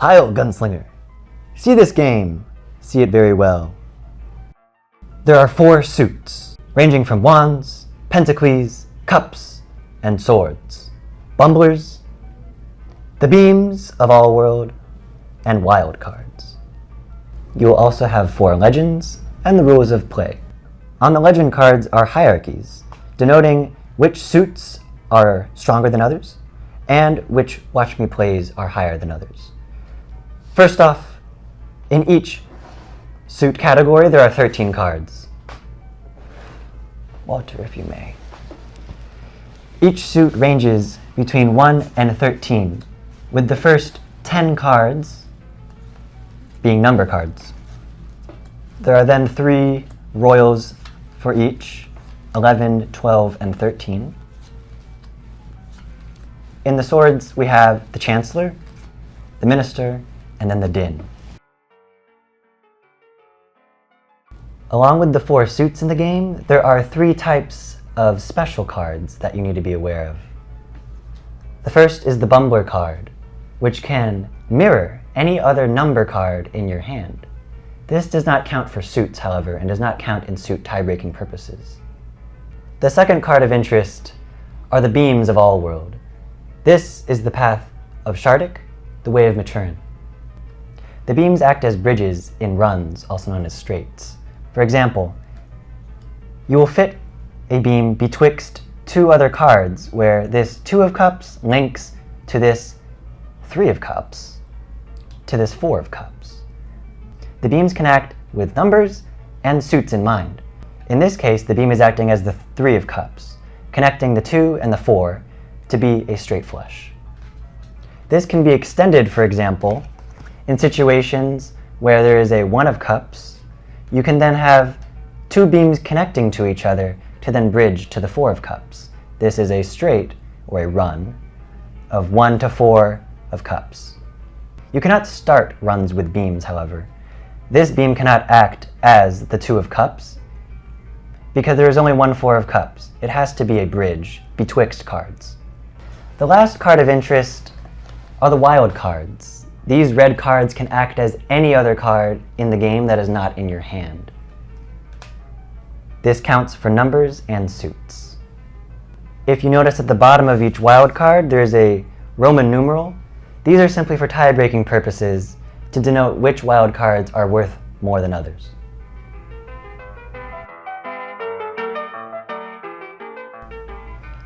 Heil, Gunslinger! See this game. See it very well. There are 4 suits, ranging from wands, pentacles, cups, and swords, bumblers, the beams of all world, and wild cards. You will also have 4 legends and the rules of play. On the legend cards are hierarchies, denoting which suits are stronger than others, and which Watch Me plays are higher than others. First off, in each suit category there are 13 cards. Walter, if you may. Each suit ranges between 1 and 13, with the first 10 cards being number cards. There are then 3 royals for each, 11, 12, and 13. In the swords we have the Chancellor, the Minister, and then the Din. Along with the 4 suits in the game, there are 3 types of special cards that you need to be aware of. The first is the Bumbler card, which can mirror any other number card in your hand. This does not count for suits, however, and does not count in suit tie-breaking purposes. The second card of interest are the Beams of All World. This is the path of Shardik, the way of Maturin. The beams act as bridges in runs, also known as straights. For example, you will fit a beam betwixt 2 other cards where this 2 of cups links to this 3 of cups, to this 4 of cups. The beams can act with numbers and suits in mind. In this case, the beam is acting as the 3 of cups, connecting the 2 and the 4 to be a straight flush. This can be extended, for example, in situations where there is a 1 of cups. You can then have 2 beams connecting to each other to then bridge to the 4 of cups. This is a straight, or a run, of 1 to 4 of cups. You cannot start runs with beams, however. This beam cannot act as the 2 of cups because there is only 1 4 of cups. It has to be a bridge betwixt cards. The last card of interest are the wild cards. These red cards can act as any other card in the game that is not in your hand. This counts for numbers and suits. If you notice at the bottom of each wild card, there is a Roman numeral. These are simply for tie-breaking purposes to denote which wild cards are worth more than others.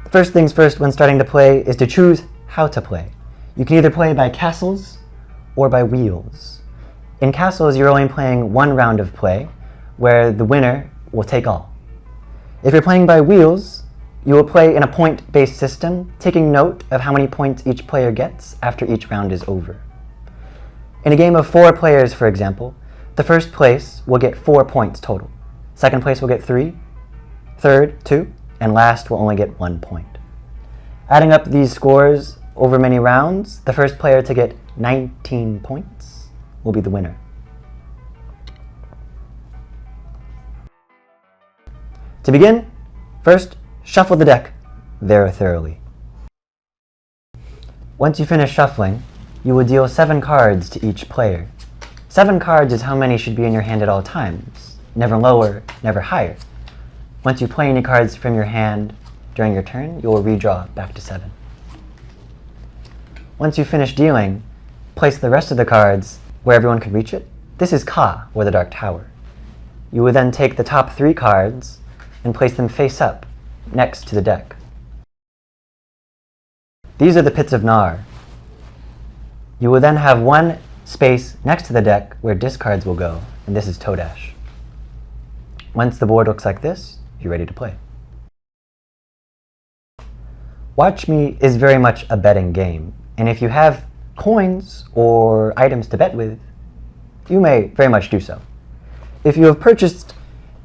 First things first when starting to play is to choose how to play. You can either play by castles or by wheels. In castles, you're only playing 1 round of play, where the winner will take all. If you're playing by wheels, you will play in a point-based system, taking note of how many points each player gets after each round is over. In a game of 4 players, for example, the first place will get 4 points total. Second place will get 3, third 2, and last will only get 1 point. Adding up these scores over many rounds, the first player to get 19 points will be the winner. To begin, first, shuffle the deck very thoroughly. Once you finish shuffling, you will deal 7 cards to each player. 7 cards is how many should be in your hand at all times. Never lower, never higher. Once you play any cards from your hand during your turn, you will redraw back to 7. Once you finish dealing, place the rest of the cards where everyone can reach it. This is Ka, or the Dark Tower. You will then take the top 3 cards and place them face up, next to the deck. These are the Pits of Nar. You will then have 1 space next to the deck where discards will go, and this is Todash. Once the board looks like this, you're ready to play. Watch Me is very much a betting game, and if you have coins or items to bet with, you may very much do so. If you have purchased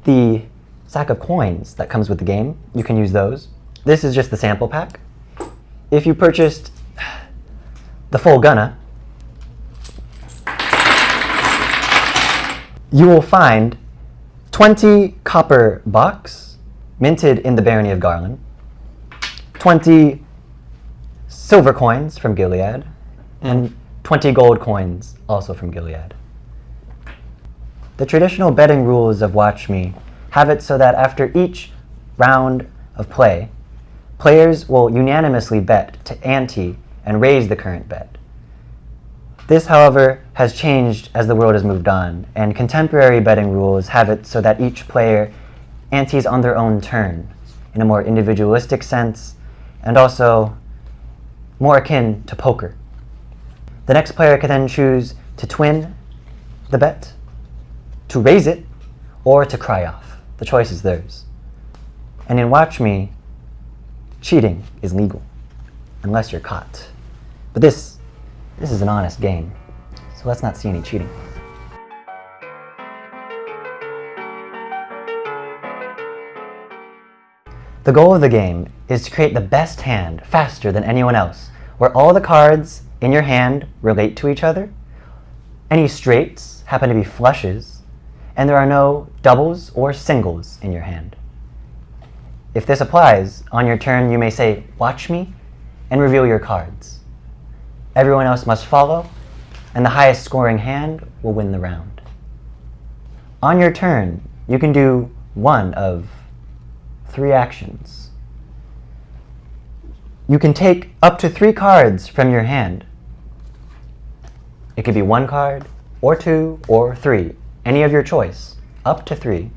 the sack of coins that comes with the game, you can use those. This is just the sample pack. If you purchased the full gunna, you will find 20 copper bucks minted in the Barony of Garland, 20 silver coins from Gilead, and 20 gold coins, also from Gilead. The traditional betting rules of Watch Me have it so that after each round of play, players will unanimously bet to ante and raise the current bet. This, however, has changed as the world has moved on, and contemporary betting rules have it so that each player antes on their own turn in a more individualistic sense and also more akin to poker. The next player can then choose to twin the bet, to raise it, or to cry off. The choice is theirs. And in Watch Me, cheating is legal, unless you're caught. But this is an honest game, so let's not see any cheating. The goal of the game is to create the best hand faster than anyone else, where all the cards in your hand relate to each other, any straights happen to be flushes, and there are no doubles or singles in your hand. If this applies, on your turn you may say, "Watch me," and reveal your cards. Everyone else must follow, and the highest scoring hand will win the round. On your turn, you can do one of 3 actions. You can take up to 3 cards from your hand. It could be 1 card, or 2, or 3, any of your choice, up to 3,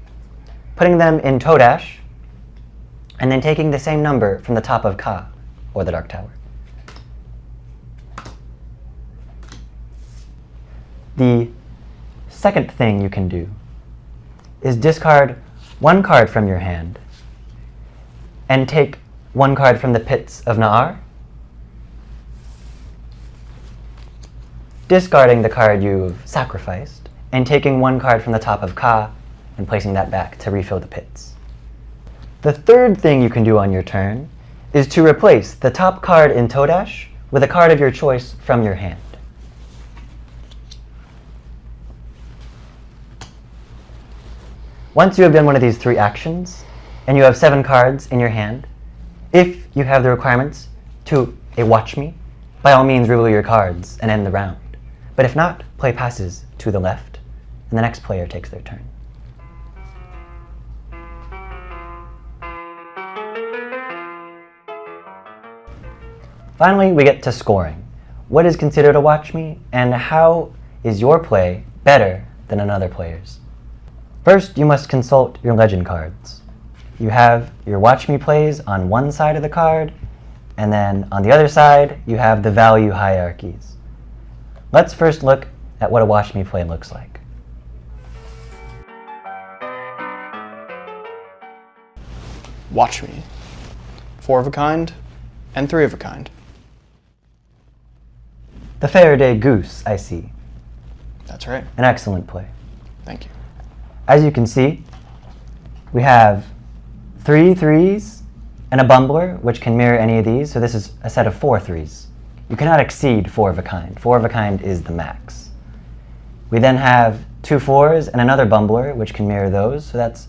putting them in Todash, and then taking the same number from the top of Ka, or the Dark Tower. The second thing you can do is discard 1 card from your hand and take 1 card from the pits of Na'ar, discarding the card you've sacrificed, and taking 1 card from the top of Ka and placing that back to refill the pits. The third thing you can do on your turn is to replace the top card in Todash with a card of your choice from your hand. Once you have done one of these 3 actions, and you have 7 cards in your hand, if you have the requirements to a Watch Me, by all means reveal your cards and end the round. But if not, play passes to the left, and the next player takes their turn. Finally, we get to scoring. What is considered a Watch Me, and how is your play better than another player's? First, you must consult your legend cards. You have your Watch Me plays on one side of the card, and then on the other side, you have the value hierarchies. Let's first look at what a Watch Me play looks like. Watch Me. 4 of a kind and 3 of a kind. The Faraday Goose, I see. That's right. An excellent play. Thank you. As you can see, we have 3 threes and a bumbler, which can mirror any of these, so this is a set of 4 threes. You cannot exceed 4 of a kind. 4 of a kind is the max. We then have 2 fours and another bumbler, which can mirror those, so that's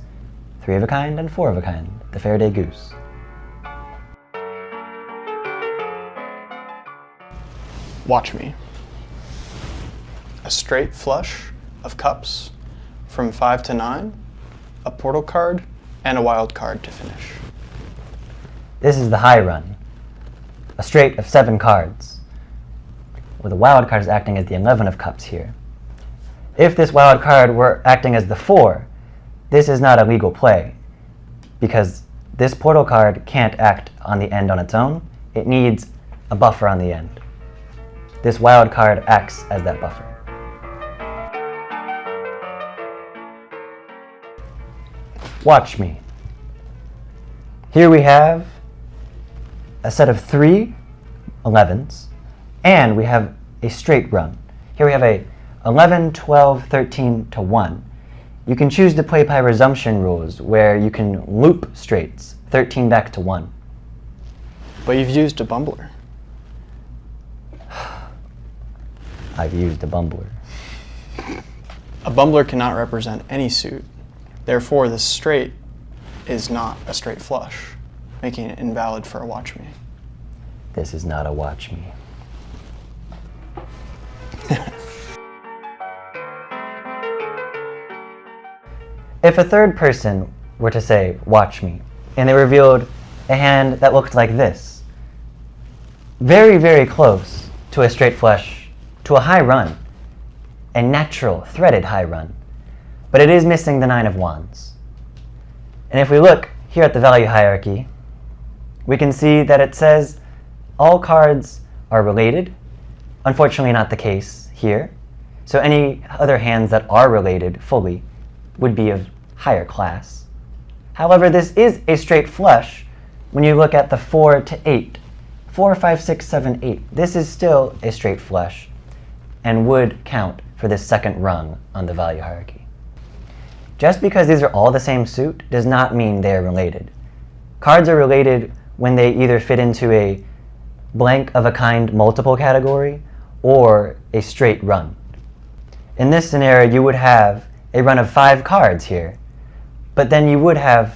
3 of a kind and 4 of a kind, the Faraday Goose. Watch Me. A straight flush of cups from 5 to 9, a portal card, and a wild card to finish. This is the high run, a straight of 7 cards, where the wild card is acting as the 11 of cups here. If this wild card were acting as the 4, this is not a legal play, because this portal card can't act on the end on its own. It needs a buffer on the end. This wild card acts as that buffer. Watch Me. Here we have a set of 3 11s, and we have a straight run. Here we have a 11, 12, 13 to 1. You can choose to play by resumption rules, where you can loop straights, 13 back to 1. But you've used a bumbler. I've used a bumbler. A bumbler cannot represent any suit. Therefore, the straight is not a straight flush, making it invalid for a Watch Me. This is not a Watch Me. If a third person were to say, "Watch me," and they revealed a hand that looked like this, very, very close to a straight flush, to a high run, a natural threaded high run, but it is missing the 9 of Wands. And if we look here at the value hierarchy, we can see that it says all cards are related. Unfortunately, not the case here. So any other hands that are related fully would be of higher class. However, this is a straight flush when you look at the 4 to 8. 4, 5, 6, 7, 8. This is still a straight flush and would count for this second rung on the value hierarchy. Just because these are all the same suit does not mean they are related. Cards are related when they either fit into a blank of a kind multiple category or a straight run. In this scenario, you would have a run of 5 cards here, but then you would have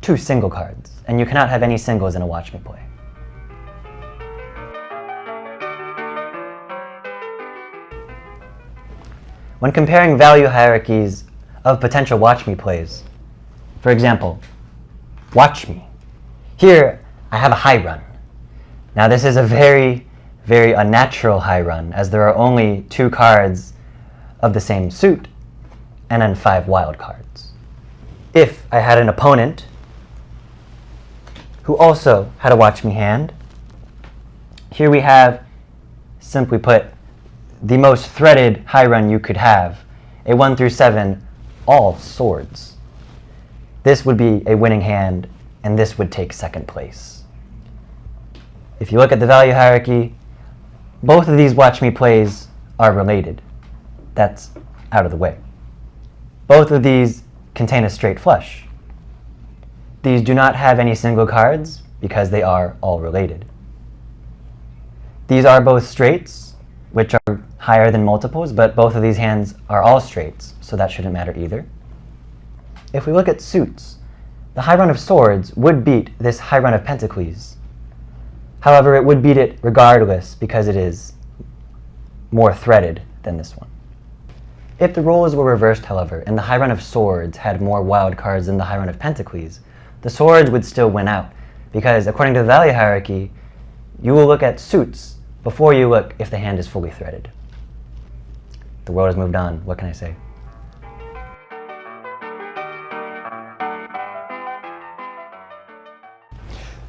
2 single cards, and you cannot have any singles in a Watch Me play. When comparing value hierarchies of potential Watch Me plays, for example, Watch Me. Here, I have a high run. Now this is a very, very unnatural high run, as there are only 2 cards of the same suit, and then 5 wild cards. If I had an opponent who also had a Watch Me hand, here we have, simply put, the most threaded high run you could have, a 1 through 7, all swords. This would be a winning hand, and this would take second place. If you look at the value hierarchy, both of these Watch Me plays are related. That's out of the way. Both of these contain a straight flush. These do not have any single cards because they are all related. These are both straights, which are higher than multiples, but both of these hands are all straights, so that shouldn't matter either. If we look at suits, the high run of swords would beat this high run of pentacles. However, it would beat it regardless because it is more threaded than this one. If the roles were reversed, however, and the high run of swords had more wild cards than the high run of pentacles, the swords would still win out because according to the value hierarchy, you will look at suits before you look if the hand is fully threaded. The world has moved on. What can I say?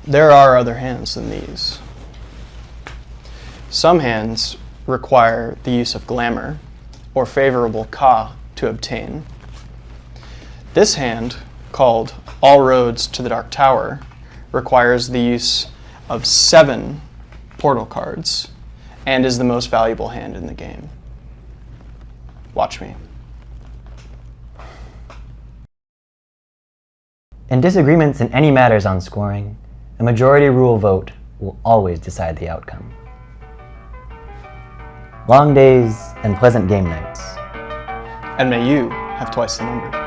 There are other hands than these. Some hands require the use of glamour or favorable ka to obtain. This hand, called All Roads to the Dark Tower, requires the use of 7 portal cards and is the most valuable hand in the game. Watch me. In disagreements in any matters on scoring, a majority rule vote will always decide the outcome. Long days and pleasant game nights. And may you have twice the number.